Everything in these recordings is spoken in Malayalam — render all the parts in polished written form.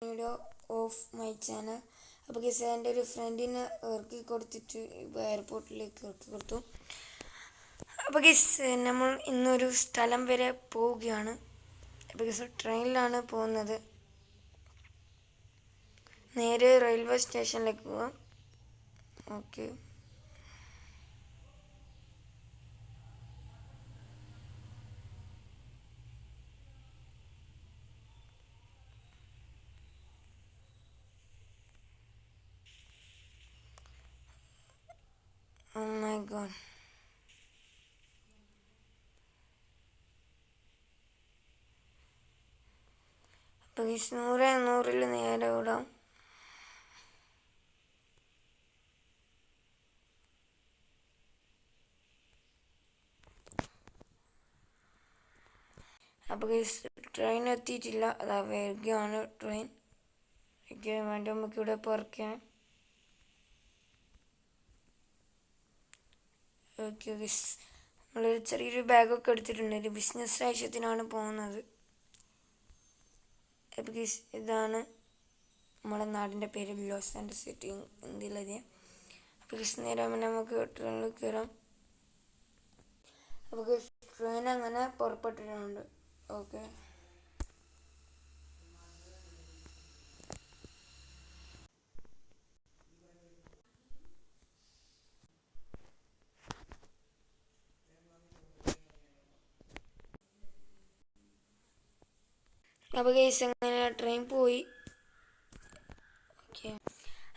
Video of my channel. അപ്പോൾ ഗൈസ് എൻ്റെ ഒരു ഫ്രണ്ടിനെ ഇറക്കി കൊടുത്തിട്ട് ഇപ്പോൾ എയർപോർട്ടിലേക്ക് ഇറക്കി കൊടുത്തു. അപ്പോൾ ഗൈസ് നമ്മൾ ഇന്നൊരു സ്ഥലം വരെ പോവുകയാണ്. അപ്പോൾ ഗൈസ് ട്രെയിനിലാണ് പോകുന്നത്. നേരെ റെയിൽവേ സ്റ്റേഷനിലേക്ക് പോവാം. ഓക്കെ. Oh my god. അപ്പോൾ ഈ 100 നേരെ വിടാം. അപ്പോൾ ട്രെയിൻ എത്തിയിട്ടില്ല, അതാ വരികയാണ് ട്രെയിൻ. വേണ്ടി നമുക്കിവിടെ പറക്കാം. ഓക്കെ ഗൈസ്, നമ്മളൊരു ചെറിയൊരു ബാഗൊക്കെ എടുത്തിട്ടുണ്ട്. ഒരു ബിസിനസ് ആവശ്യത്തിനാണ് പോകുന്നത്. അപ്പോൾ ഗൈസ് ഇതാണ് നമ്മളെ നാടിൻ്റെ പേര്, ലോസ് ആൻഡ്സ് സിറ്റി ഇന്ത്യയിലത്. അപ്പോൾ ഗൈസ് നേരെ നമുക്ക് ട്രെയിനിൽ കയറാം. അപ്പോൾ ഗൈസ് ട്രെയിൻ അങ്ങനെ പുറപ്പെട്ടിട്ടുണ്ട്. ഓക്കെ. അപ്പോൾ ഗൈസ് അങ്ങനെ ട്രെയിൻ പോയി. ഓക്കെ.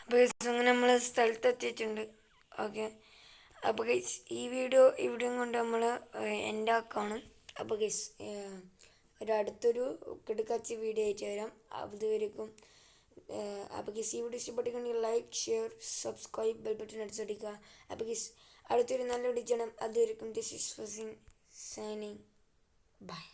അപ്പോൾ ഗൈസ് അങ്ങനെ നമ്മൾ സ്ഥലത്തെത്തിയിട്ടുണ്ട്. ഓക്കെ. അപ്പോൾ ഗൈസ് ഈ വീഡിയോ ഇവിടെയും കൊണ്ട് നമ്മൾ എൻ്റെ ആക്കാണ്. അപ്പോൾ ഗൈസ് അടുത്തൊരു കിടക്കാച്ചി വീഡിയോ ആയിട്ട് വരാം. അതുവരെക്കും അപ്പോൾ ഗൈസ് ഈ വീഡിയോ ഇഷ്ടപ്പെട്ടിട്ടുണ്ടെങ്കിൽ like, share, subscribe, bell button അടിച്ചടിക്കുക. അപ്പോൾ ഗൈസ് അടുത്തൊരു നല്ല വീഡിയോ ചെയ്യണം. അതുവരെക്കും this is Fasin signing by.